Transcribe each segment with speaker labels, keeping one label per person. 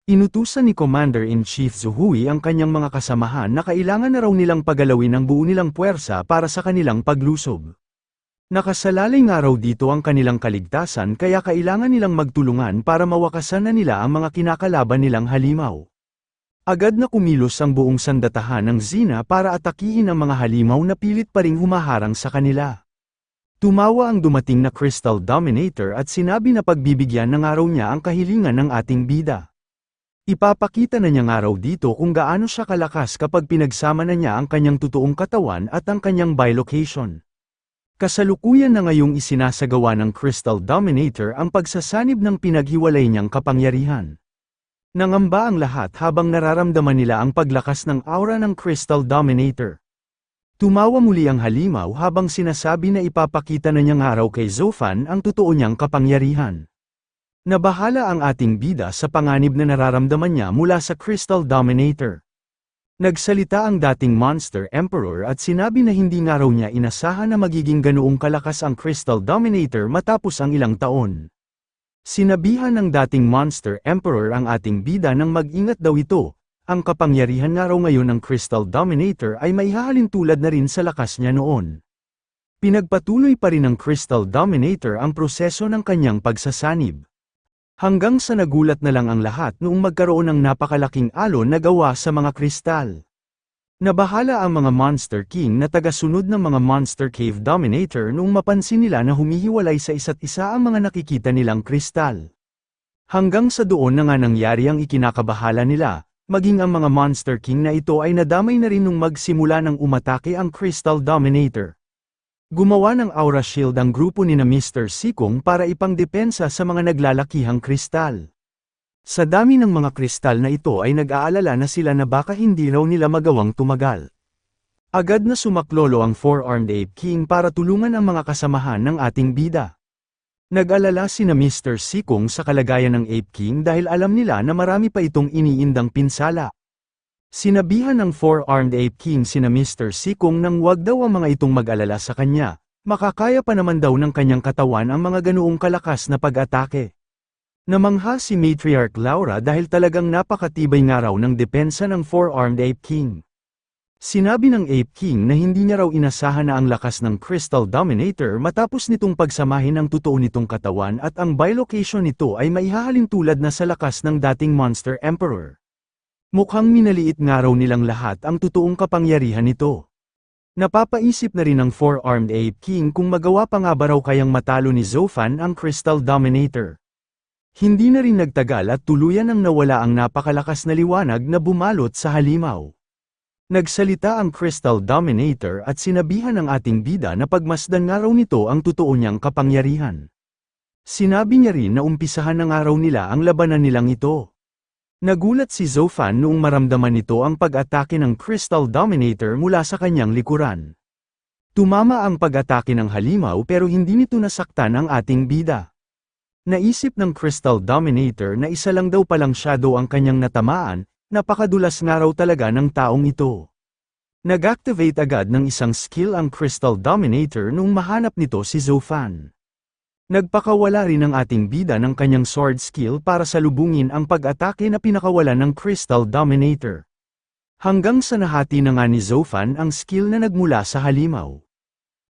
Speaker 1: Inutusan ni Commander-in-Chief Zuhui ang kanyang mga kasamahan na kailangan na raw nilang pagalawin ang buo nilang puwersa para sa kanilang paglusob. Nakasalalay nga raw dito ang kanilang kaligtasan kaya kailangan nilang magtulungan para mawakasan na nila ang mga kinakalaban nilang halimaw. Agad na kumilos ang buong sandatahan ng Xena para atakihin ang mga halimaw na pilit pa ring humaharang sa kanila. Tumawa ang dumating na Crystal Dominator at sinabi na pagbibigyan ng araw niya ang kahilingan ng ating bida. Ipapakita na niya nga raw dito kung gaano siya kalakas kapag pinagsama na niya ang kanyang totoong katawan at ang kanyang bilocation. Kasalukuyan na ngayong isinasagawa ng Crystal Dominator ang pagsasanib ng pinaghiwalay niyang kapangyarihan. Nangamba ang lahat habang nararamdaman nila ang paglakas ng aura ng Crystal Dominator. Tumawa muli ang halimaw habang sinasabi na ipapakita na niya nga raw kay Zofan ang totoo niyang kapangyarihan. Nabahala ang ating bida sa panganib na nararamdaman niya mula sa Crystal Dominator. Nagsalita ang dating Monster Emperor at sinabi na hindi nga raw niya inasahan na magiging ganoong kalakas ang Crystal Dominator matapos ang ilang taon. Sinabihan ng dating Monster Emperor ang ating bida nang mag-ingat daw ito, ang kapangyarihan nga raw ngayon ng Crystal Dominator ay maihahalin tulad na rin sa lakas niya noon. Pinagpatuloy pa rin ng Crystal Dominator ang proseso ng kanyang pagsasanib. Hanggang sa nagulat na lang ang lahat noong magkaroon ng napakalaking alon na gawa sa mga kristal. Nabahala ang mga Monster King na tagasunod ng mga Monster Cave Dominator noong mapansin nila na humihiwalay sa isa't isa ang mga nakikita nilang kristal. Hanggang sa doon na nga nangyari ang ikinakabahala nila, maging ang mga Monster King na ito ay nadamay na rin nung magsimula ng umatake ang Crystal Dominator. Gumawa ng aura shield ang grupo ni na Mr. Sikong para ipangdepensa sa mga naglalakihang kristal. Sa dami ng mga kristal na ito ay nag-aalala na sila na baka hindi raw nila magawang tumagal. Agad na sumaklolo ang Four-Armed Ape King para tulungan ang mga kasamahan ng ating bida. Nag-alala si na Mr. Sikong sa kalagayan ng Ape King dahil alam nila na marami pa itong iniindang pinsala. Sinabihan ng Four-Armed Ape King sina Mr. Sikong nang wag daw ang mga itong mag-alala sa kanya, makakaya pa naman daw ng kanyang katawan ang mga ganoong kalakas na pag-atake. Namangha si Matriarch Laura dahil talagang napakatibay nga raw ng depensa ng Four-Armed Ape King. Sinabi ng Ape King na hindi niya raw inasahan na ang lakas ng Crystal Dominator matapos nitong pagsamahin ang totoo nitong katawan at ang bilocation nito ay maihahalin tulad na sa lakas ng dating Monster Emperor. Mukhang minaliit nga raw nilang lahat ang totoong kapangyarihan nito. Napapaisip na rin ang Four-Armed Ape King kung magawa pa nga ba raw kayang matalo ni Zofan ang Crystal Dominator. Hindi na rin nagtagal at tuluyan ang nawala ang napakalakas na liwanag na bumalot sa halimaw. Nagsalita ang Crystal Dominator at sinabihan ng ating bida na pagmasdan nga raw nito ang totoo niyang kapangyarihan. Sinabi niya rin na umpisahan na nga raw nila ang labanan nilang ito. Nagulat si Zofan noong maramdaman nito ang pag-atake ng Crystal Dominator mula sa kanyang likuran. Tumama ang pag-atake ng halimaw pero hindi nito nasaktan ang ating bida. Naisip ng Crystal Dominator na isa lang daw palang shadow ang kanyang natamaan, napakadulas nga raw talaga ng taong ito. Nag-activate agad ng isang skill ang Crystal Dominator noong mahanap nito si Zofan. Nagpakawala rin ang ating bida ng kanyang sword skill para salubungin ang pag-atake na pinakawalan ng Crystal Dominator. Hanggang sa nahati na nga ni Zofan ang skill na nagmula sa halimaw.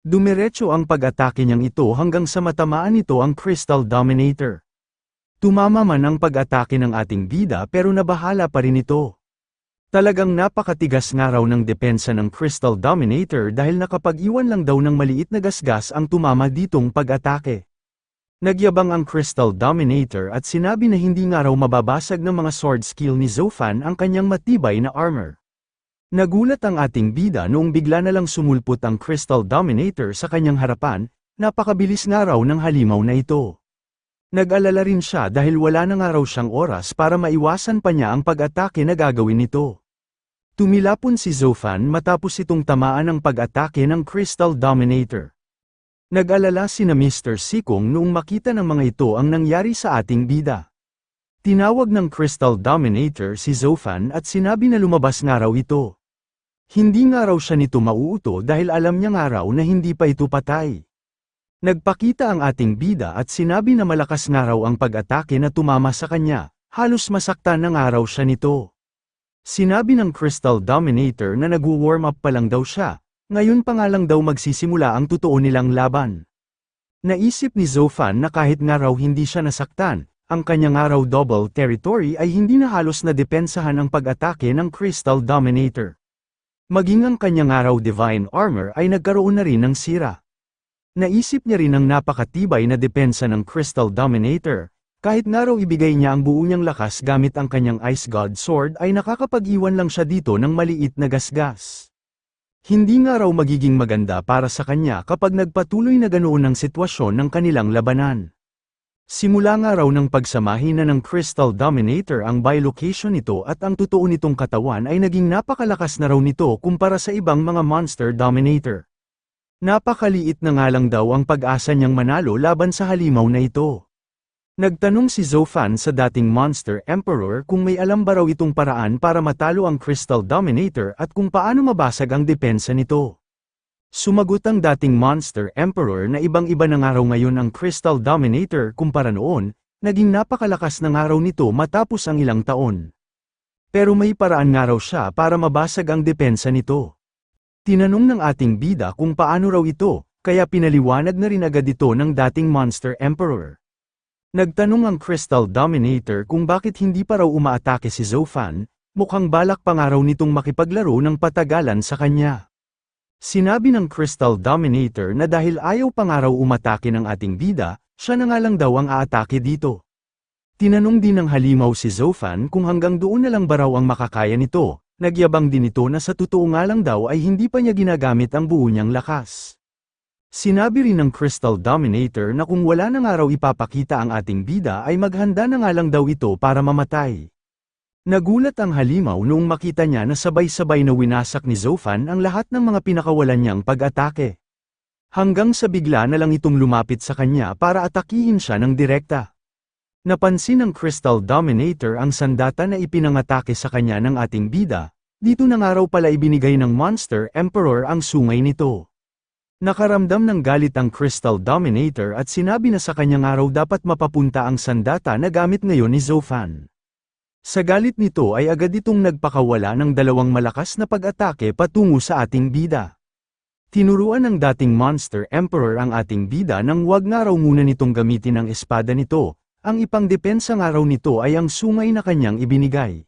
Speaker 1: Dumiretso ang pag-atake niyang ito hanggang sa matamaan nito ang Crystal Dominator. Tumama man ang pag-atake ng ating bida pero nabahala pa rin ito. Talagang napakatigas nga raw ng depensa ng Crystal Dominator dahil nakapag-iwan lang daw ng maliit na gasgas ang tumama ditong pag-atake. Nagyabang ang Crystal Dominator at sinabi na hindi nga raw mababasag ng mga sword skill ni Zofan ang kanyang matibay na armor. Nagulat ang ating bida noong bigla na lang sumulpot ang Crystal Dominator sa kanyang harapan, napakabilis nga raw ng halimaw na ito. Nag-alala rin siya dahil wala na nga raw siyang oras para maiwasan pa niya ang pag-atake na gagawin nito. Tumilapon si Zofan matapos itong tamaan ng pag-atake ng Crystal Dominator. Nag-alala sina Mr. Sikong noong makita ng mga ito ang nangyari sa ating bida. Tinawag ng Crystal Dominator si Zofan at sinabi na lumabas nga raw ito. Hindi nga raw siya nito mauuto dahil alam niya nga raw na hindi pa ito patay. Nagpakita ang ating bida at sinabi na malakas nga raw ang pag-atake na tumama sa kanya, Halos masaktan ng araw siya nito. Sinabi ng Crystal Dominator na nag-warm up pa lang daw siya, ngayon pa nga lang daw magsisimula ang totoo nilang laban. Naisip ni Zofan na kahit nga raw hindi siya nasaktan, ang kanyang araw double territory ay hindi na halos na depensahan ang pag-atake ng Crystal Dominator. Maging ang kanyang araw divine armor ay nagkaroon na rin ng sira. Naisip niya rin ang napakatibay na depensa ng Crystal Dominator, kahit nga raw ibigay niya ang buo niyang lakas gamit ang kanyang Ice God Sword ay nakakapag-iwan lang siya dito ng maliit na gasgas. Hindi nga raw magiging maganda para sa kanya kapag nagpatuloy na ganoon ang sitwasyon ng kanilang labanan. Simula nga raw ng pagsamahin na ng Crystal Dominator ang bilocation nito at ang totoo nitong katawan ay naging napakalakas na raw nito kumpara sa ibang mga Monster Dominator. Napakaliit na nga lang daw ang pag-asa niyang manalo laban sa halimaw na ito. Nagtanong si Zofan sa dating Monster Emperor kung may alam ba raw itong paraan para matalo ang Crystal Dominator at kung paano mabasag ang depensa nito. Sumagot ang dating Monster Emperor na ibang-iba na nga raw ngayon ang Crystal Dominator kumpara noon, naging napakalakas na nga raw nito matapos ang ilang taon. Pero may paraan nga raw siya para mabasag ang depensa nito. Tinanong ng ating bida kung paano raw ito, kaya pinaliwanag na rin agad ito ng dating Monster Emperor. Nagtanong ang Crystal Dominator kung bakit hindi pa raw umaatake si Zofan, mukhang balak pa nga raw nitong makipaglaro ng patagalan sa kanya. Sinabi ng Crystal Dominator na dahil ayaw pa nga raw umatake ng ating bida, siya na nga lang daw ang aatake dito. Tinanong din ng halimaw si Zofan kung hanggang doon na lang ba raw ang makakaya nito, nagyabang din ito na sa totoo nga lang daw ay hindi pa niya ginagamit ang buo niyang lakas. Sinabi rin ng Crystal Dominator na kung wala na nga raw ipapakita ang ating bida ay maghanda na nga lang daw ito para mamatay. Nagulat ang halimaw noong makita niya na sabay-sabay na winasak ni Zofan ang lahat ng mga pinakawalan niyang pag-atake. Hanggang sa bigla na lang itong lumapit sa kanya para atakihin siya ng direkta. Napansin ng Crystal Dominator ang sandata na ipinangatake sa kanya ng ating bida, dito na nga raw pala ibinigay ng Monster Emperor ang sungay nito. Nakaramdam ng galit ang Crystal Dominator at sinabi na sa kanya nga raw dapat mapapunta ang sandata na gamit ngayon ni Zofan. Sa galit nito ay agad itong nagpakawala ng dalawang malakas na pag-atake patungo sa ating bida. Tinuruan ng dating Monster Emperor ang ating bida nang wag nga raw muna nitong gamitin ang espada nito, ang ipangdepensa nga raw nito ay ang sungay na kanyang ibinigay.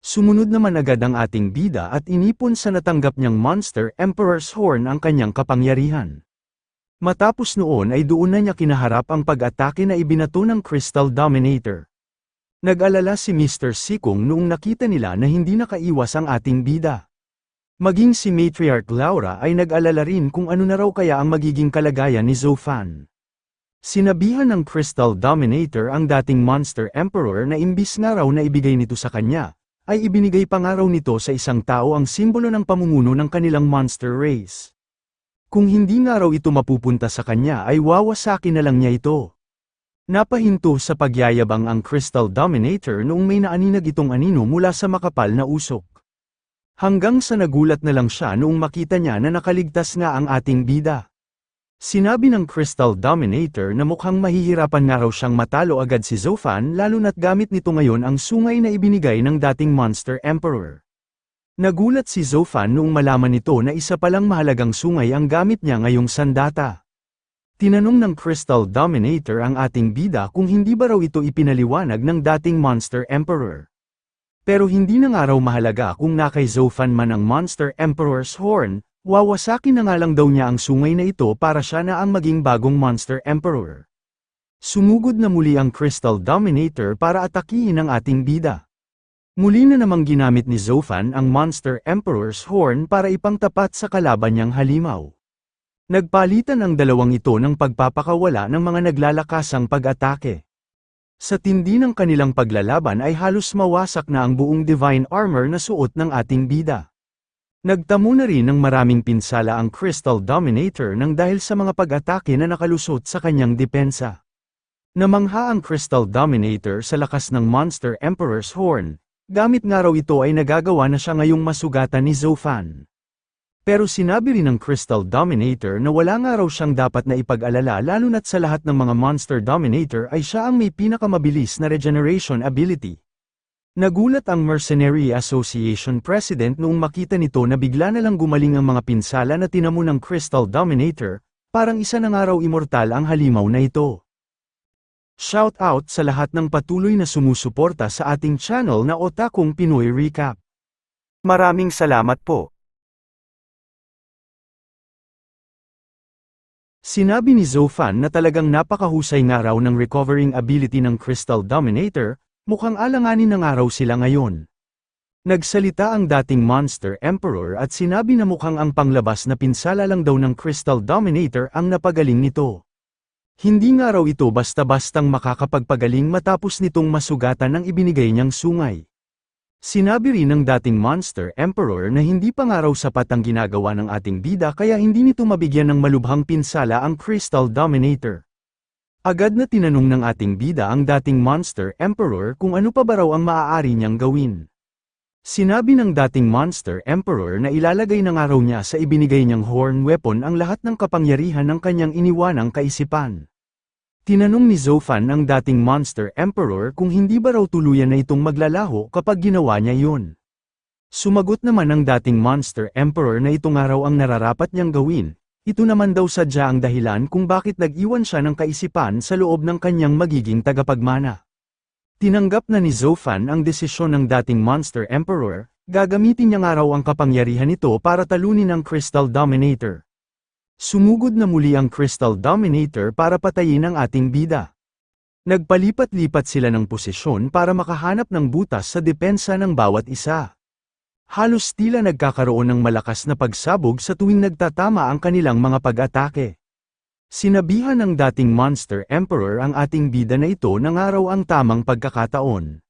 Speaker 1: Sumunod naman agad ang ating bida at inipon sa natanggap niyang Monster Emperor's Horn ang kanyang kapangyarihan. Matapos noon ay doon na niya kinaharap ang pag-atake na ibinato ng Crystal Dominator. Nag-alala si Mr. Sikong noong nakita nila na hindi nakaiwas ang ating bida. Maging si Matriarch Laura ay nag-alala rin kung ano na raw kaya ang magiging kalagayan ni Zofan. Sinabihan ng Crystal Dominator ang dating Monster Emperor na imbis nga raw na ibigay nito sa kanya, ay ibinigay pa nga raw nito sa isang tao ang simbolo ng pamumuno ng kanilang monster race. Kung hindi nga raw ito mapupunta sa kanya ay wawasakin na lang niya ito. Napahinto sa pagyayabang ang Crystal Dominator noong may naaninag itong anino mula sa makapal na usok. Hanggang sa nagulat na lang siya noong makita niya na nakaligtas nga ang ating bida. Sinabi ng Crystal Dominator na mukhang mahihirapan nga raw siyang matalo agad si Zofan lalo na't gamit nito ngayon ang sungay na ibinigay ng dating Monster Emperor. Nagulat si Zofan noong malaman nito na isa palang mahalagang sungay ang gamit niya ngayong sandata. Tinanong ng Crystal Dominator ang ating bida kung hindi ba raw ito ipinaliwanag ng dating Monster Emperor. Pero hindi na nga raw mahalaga kung nakay Zofan man ang Monster Emperor's Horn, wawasakin na nga lang daw niya ang sungay na ito para siya na ang maging bagong Monster Emperor. Sumugod na muli ang Crystal Dominator para atakihin ang ating bida. Muli na namang ginamit ni Zofan ang Monster Emperor's Horn para ipangtapat sa kalaban niyang halimaw. Nagpalitan ang dalawang ito ng pagpapakawala ng mga naglalakasang pag-atake. Sa tindi ng kanilang paglalaban ay halos mawasak na ang buong divine armor na suot ng ating bida. Nagtamo na rin ng maraming pinsala ang Crystal Dominator nang dahil sa mga pag-atake na nakalusot sa kanyang depensa. Namangha ang Crystal Dominator sa lakas ng Monster Emperor's Horn, gamit nga raw ito ay nagagawa na siya ngayong masugatan ni Zofan. Pero sinabi rin ng Crystal Dominator na wala nga raw siyang dapat na ipag-alala lalo na't sa lahat ng mga Monster Dominator ay siya ang may pinakamabilis na regeneration ability. Nagulat ang Mercenary Association President noong makita nito na bigla na lang gumaling ang mga pinsala na tinamo ng Crystal Dominator, parang isa na nga raw immortal ang halimaw na ito. Shout out sa lahat ng patuloy na sumusuporta sa ating channel na Otakong Pinoy Recap. Maraming salamat po. Sinabi ni Zofan na talagang napakahusay nga raw ng recovering ability ng Crystal Dominator, mukhang alanganin na nga raw sila ngayon. Nagsalita ang dating Monster Emperor at sinabi na mukhang ang panglabas na pinsala lang daw ng Crystal Dominator ang napagaling nito. Hindi nga raw ito basta-bastang makakapagpagaling matapos nitong masugatan ng ibinigay niyang sungay. Sinabi rin ng dating Monster Emperor na hindi pa nga raw sapat ang ginagawa ng ating bida kaya hindi nito mabigyan ng malubhang pinsala ang Crystal Dominator. Agad na tinanong ng ating bida ang dating Monster Emperor kung ano pa ba raw ang maaari niyang gawin. Sinabi ng dating Monster Emperor na ilalagay na nga raw niya sa ibinigay niyang horn weapon ang lahat ng kapangyarihan ng kanyang iniwanang kaisipan. Tinanong ni Zofan ang dating Monster Emperor kung hindi ba raw tuluyan na itong maglalaho kapag ginawa niya yun. Sumagot naman ang dating Monster Emperor na ito nga raw ang nararapat niyang gawin, ito naman daw sadya ang dahilan kung bakit nag-iwan siya ng kaisipan sa loob ng kanyang magiging tagapagmana. Tinanggap na ni Zofan ang desisyon ng dating Monster Emperor, gagamitin niya nga raw ang kapangyarihan nito para talunin ang Crystal Dominator. Sumugod na muli ang Crystal Dominator para patayin ang ating bida. Nagpalipat-lipat sila ng posisyon para makahanap ng butas sa depensa ng bawat isa. Halos tila nagkakaroon ng malakas na pagsabog sa tuwing nagtatama ang kanilang mga pag-atake. Sinabihan ng dating Monster Emperor ang ating bida na ito na nga raw ang tamang pagkakataon.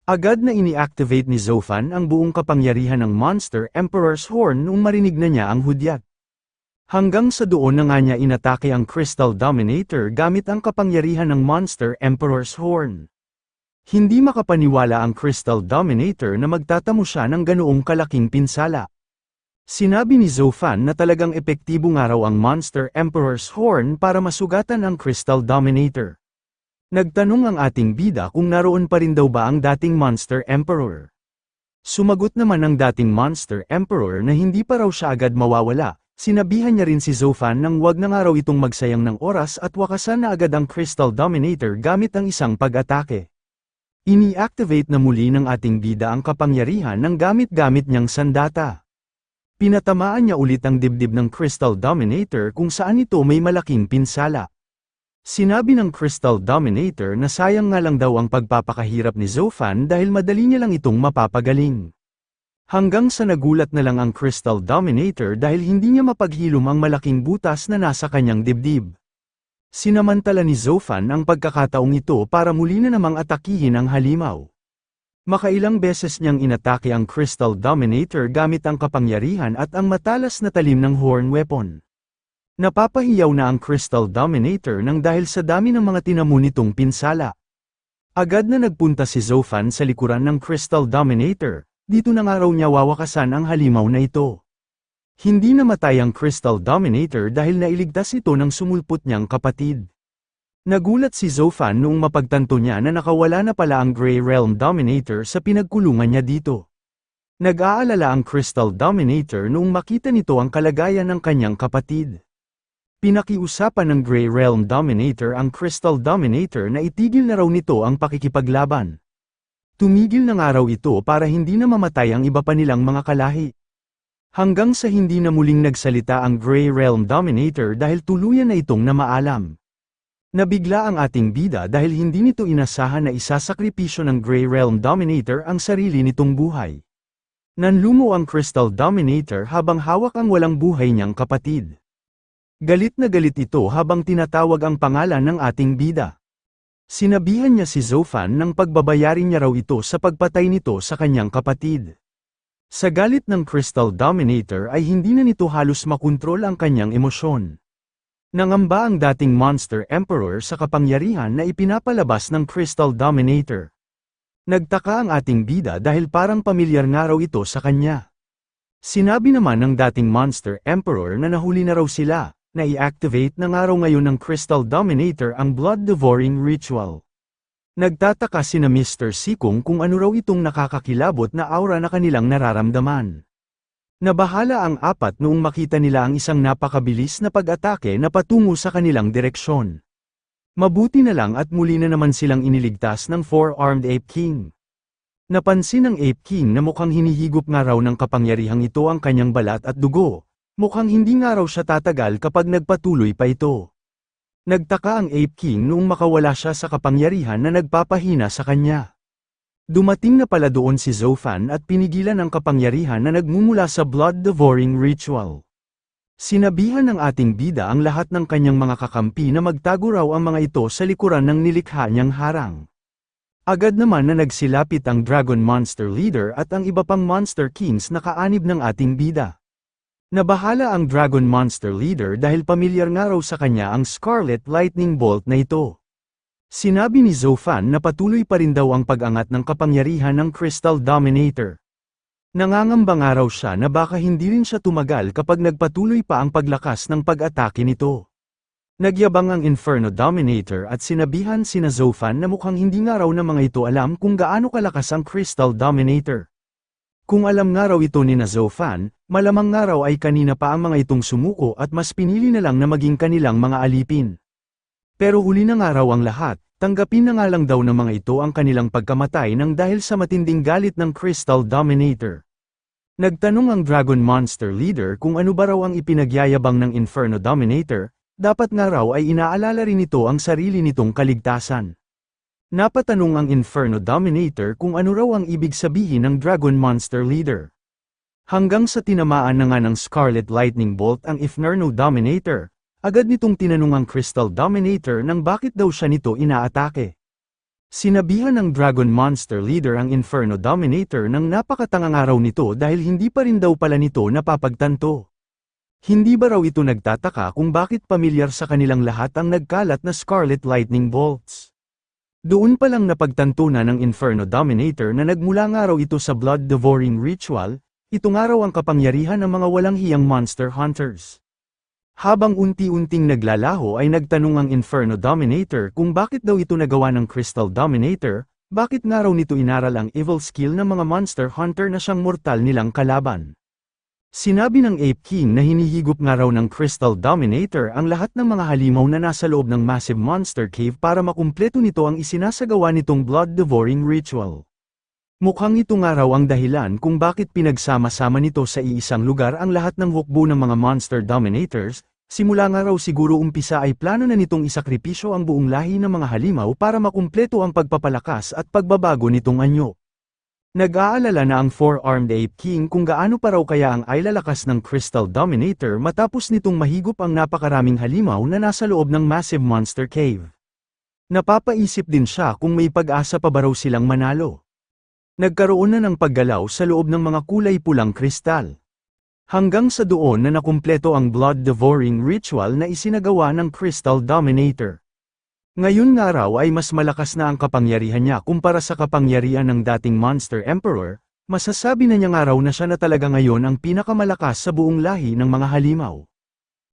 Speaker 1: Agad na ini-activate ni Zofan ang buong kapangyarihan ng Monster Emperor's Horn nung marinig na niya ang hudyat. Hanggang sa doon na nga niya inatake ang Crystal Dominator gamit ang kapangyarihan ng Monster Emperor's Horn. Hindi makapaniwala ang Crystal Dominator na magtatamo siya ng ganoong kalaking pinsala. Sinabi ni Zofan na talagang epektibo nga raw ang Monster Emperor's Horn para masugatan ang Crystal Dominator. Nagtanong ang ating bida kung naroon pa rin daw ba ang dating Monster Emperor. Sumagot naman ang dating Monster Emperor na hindi pa raw siya agad mawawala. Sinabihan niya rin si Zofan nang wag na nga raw itong magsayang ng oras at wakasan na agad ang Crystal Dominator gamit ang isang pag-atake. Ini-activate na muli ng ating bida ang kapangyarihan ng gamit-gamit niyang sandata. Pinatamaan niya ulit ang dibdib ng Crystal Dominator kung saan ito may malaking pinsala. Sinabi ng Crystal Dominator na sayang nga lang daw ang pagpapakahirap ni Zofan dahil madali niya lang itong mapapagaling. Hanggang sa nagulat na lang ang Crystal Dominator dahil hindi niya mapaghilom ang malaking butas na nasa kanyang dibdib. Sinamantala ni Zofan ang pagkakataong ito para muli na namang atakihin ang halimaw. Makailang beses niyang inatake ang Crystal Dominator gamit ang kapangyarihan at ang matalas na talim ng horn weapon. Napapahiyaw na ang Crystal Dominator nang dahil sa dami ng mga tinamo nitong pinsala. Agad na nagpunta si Zofan sa likuran ng Crystal Dominator. Dito na nga raw niya wawakasan ang halimaw na ito. Hindi namatay ang Crystal Dominator dahil nailigtas ito ng sumulpot niyang kapatid. Nagulat si Zofan noong mapagtanto niya na nakawala na pala ang Grey Realm Dominator sa pinagkulungan niya dito. Nag-aalala ang Crystal Dominator noong makita nito ang kalagayan ng kanyang kapatid. Pinakiusapan ng Grey Realm Dominator ang Crystal Dominator na itigil na raw nito ang pakikipaglaban. Tumigil na nga raw ito para hindi na mamatay ang iba pa nilang mga kalahi. Hanggang sa hindi na muling nagsalita ang Grey Realm Dominator dahil tuluyan na itong namaalam. Nabigla ang ating bida dahil hindi nito inasahan na isasakripisyo ng Grey Realm Dominator ang sarili nitong buhay. Nanlumo ang Crystal Dominator habang hawak ang walang buhay niyang kapatid. Galit na galit ito habang tinatawag ang pangalan ng ating bida. Sinabihan niya si Zofan nang pagbabayarin niya raw ito sa pagpatay nito sa kanyang kapatid. Sa galit ng Crystal Dominator ay hindi na nito halos makontrol ang kanyang emosyon. Nangamba ang dating Monster Emperor sa kapangyarihan na ipinapalabas ng Crystal Dominator. Nagtaka ang ating bida dahil parang pamilyar nga raw ito sa kanya. Sinabi naman ng dating Monster Emperor na nahuli na raw sila, na i-activate na nga raw ngayon ng Crystal Dominator ang blood-devouring ritual. Nagtataka sina Mr. Sikong kung ano raw itong nakakakilabot na aura na kanilang nararamdaman. Nabahala ang apat noong makita nila ang isang napakabilis na pag-atake na patungo sa kanilang direksyon. Mabuti na lang at muli na naman silang iniligtas ng Four-Armed Ape King. Napansin ng Ape King na mukhang hinihigop nga raw ng kapangyarihang ito ang kanyang balat at dugo. Mukhang hindi nga raw siya tatagal kapag nagpatuloy pa ito. Nagtaka ang Ape King noong makawala siya sa kapangyarihan na nagpapahina sa kanya. Dumating na pala doon si Zoufan at pinigilan ang kapangyarihan na nagmumula sa blood-devouring ritual. Sinabihan ng ating bida ang lahat ng kanyang mga kakampi na magtago raw ang mga ito sa likuran ng nilikha niyang harang. Agad naman na nagsilapit ang Dragon Monster Leader at ang iba pang Monster Kings na kaanib ng ating bida. Nabahala ang Dragon Monster Leader dahil pamilyar nga raw sa kanya ang Scarlet Lightning Bolt na ito. Sinabi ni Zoufan na patuloy pa rin daw ang pag-angat ng kapangyarihan ng Crystal Dominator. Nangangamba nga raw siya na baka hindi rin siya tumagal kapag nagpatuloy pa ang paglakas ng pag-atake nito. Nagyabang ang Inferno Dominator at sinabihan sina Zoufan na mukhang hindi nga raw ng mga ito alam kung gaano kalakas ang Crystal Dominator. Kung alam nga raw ito ni Zoufan, malamang nga raw ay kanina pa ang mga itong sumuko at mas pinili na lang na maging kanilang mga alipin. Pero huli na nga raw ang lahat, tanggapin na nga lang daw ng mga ito ang kanilang pagkamatay nang dahil sa matinding galit ng Crystal Dominator. Nagtanong ang Dragon Monster Leader kung ano ba raw ang ipinagyayabang ng Inferno Dominator, dapat nga raw ay inaalala rin ito ang sarili nitong kaligtasan. Napatanong ang Inferno Dominator kung ano raw ang ibig sabihin ng Dragon Monster Leader. Hanggang sa tinamaan na nga ng Scarlet Lightning Bolt ang Inferno Dominator, agad nitong tinanong ang Crystal Dominator nang bakit daw siya nito inaatake. Sinabihan ng Dragon Monster Leader ang Inferno Dominator nang napakatangang araw nito dahil hindi pa rin daw pala nito napapagtanto. Hindi ba raw ito nagtataka kung bakit pamilyar sa kanilang lahat ang nagkalat na Scarlet Lightning Bolts? Doon pa lang napagtanto na ng Inferno Dominator na nagmula nga raw ito sa blood-devouring ritual, ito nga raw ang kapangyarihan ng mga walang hiyang monster hunters. Habang unti-unting naglalaho ay nagtanong ang Inferno Dominator kung bakit daw ito nagawa ng Crystal Dominator, bakit nga raw nito inaral ang evil skill ng mga monster hunter na siyang mortal nilang kalaban. Sinabi ng Ape King na hinihigop nga raw ng Crystal Dominator ang lahat ng mga halimaw na nasa loob ng Massive Monster Cave para makumpleto nito ang isinasagawa nitong blood-devouring ritual. Mukhang ito nga raw ang dahilan kung bakit pinagsama-sama nito sa iisang lugar ang lahat ng hukbo ng mga Monster Dominators, simula nga raw siguro umpisa ay plano na nitong isakripisyo ang buong lahi ng mga halimaw para makumpleto ang pagpapalakas at pagbabago nitong anyo. Nag-aalala na ang Four-Armed Ape King kung gaano pa raw kaya ang lalakas ng Crystal Dominator matapos nitong mahigop ang napakaraming halimaw na nasa loob ng Massive Monster Cave. Napapaisip din siya kung may pag-asa pa ba raw silang manalo. Nagkaroon na ng paggalaw sa loob ng mga kulay pulang kristal. Hanggang sa doon na nakumpleto ang blood-devouring ritual na isinagawa ng Crystal Dominator. Ngayon nga raw ay mas malakas na ang kapangyarihan niya kumpara sa kapangyarihan ng dating Monster Emperor, masasabi na niya nga raw na siya na talaga ngayon ang pinakamalakas sa buong lahi ng mga halimaw.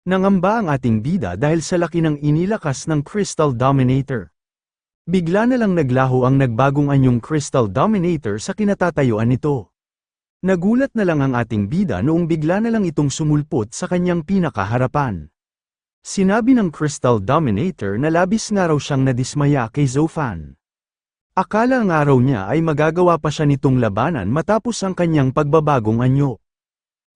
Speaker 1: Nangamba ang ating bida dahil sa laki ng inilakas ng Crystal Dominator. Bigla na lang naglaho ang nagbagong anyong Crystal Dominator sa kinatatayuan nito. Nagulat na lang ang ating bida noong bigla na lang itong sumulpot sa kanyang pinakaharapan. Sinabi ng Crystal Dominator na labis nga raw siyang nadismaya kay Zoufan. Akala nga raw niya ay magagawa pa siya nitong labanan matapos ang kanyang pagbabagong anyo.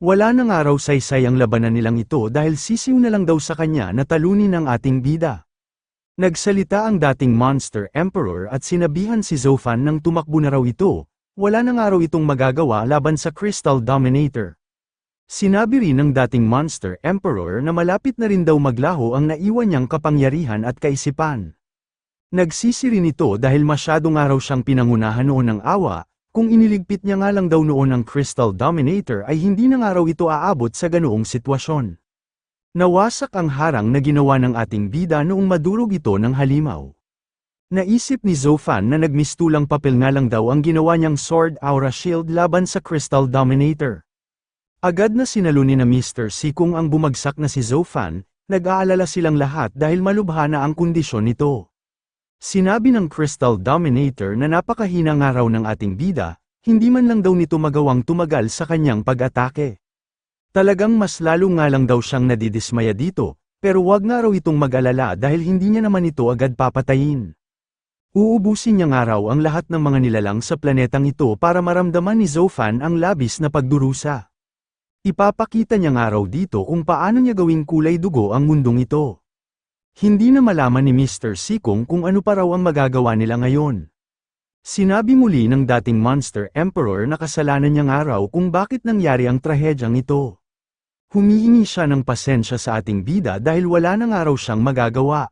Speaker 1: Wala na nga raw saysay ang labanan nilang ito dahil sisiw na lang daw sa kanya na talunin ang ating bida. Nagsalita ang dating Monster Emperor at sinabihan si Zoufan nang tumakbo na raw ito, wala na nga raw itong magagawa laban sa Crystal Dominator. Sinabi rin ng dating Monster Emperor na malapit na rin daw maglaho ang naiwan niyang kapangyarihan at kaisipan. Nagsisi rin ito dahil masyado nga raw siyang pinangunahan noon ng awa, kung iniligpit niya nga lang daw noon ang Crystal Dominator ay hindi na nga raw ito aabot sa ganoong sitwasyon. Nawasak ang harang na ginawa ng ating bida noong madurog ito ng halimaw. Naisip ni Zoufan na nagmistulang papel nga lang daw ang ginawa niyang Sword Aura Shield laban sa Crystal Dominator. Agad na sinaluni na Mr. Sikong ang bumagsak na si Zofan, nag-aalala silang lahat dahil malubha na ang kondisyon nito. Sinabi ng Crystal Dominator na napakahina nga raw ng ating bida, hindi man lang daw nito magawang tumagal sa kanyang pag-atake. Talagang mas lalo nga lang daw siyang nadidismaya dito, pero wag nga raw itong mag-alala dahil hindi niya naman ito agad papatayin. Uubusin niya nga raw ang lahat ng mga nilalang sa planetang ito para maramdaman ni Zofan ang labis na pagdurusa. Ipapakita niya nga raw dito kung paano niya gawing kulay dugo ang mundong ito. Hindi na malaman ni Mr. Sikong kung ano pa raw ang magagawa nila ngayon. Sinabi muli ng dating Monster Emperor na kasalanan niya nga raw kung bakit nangyari ang trahedyang ito. Humihingi siya ng pasensya sa ating bida dahil wala na nga raw siyang magagawa.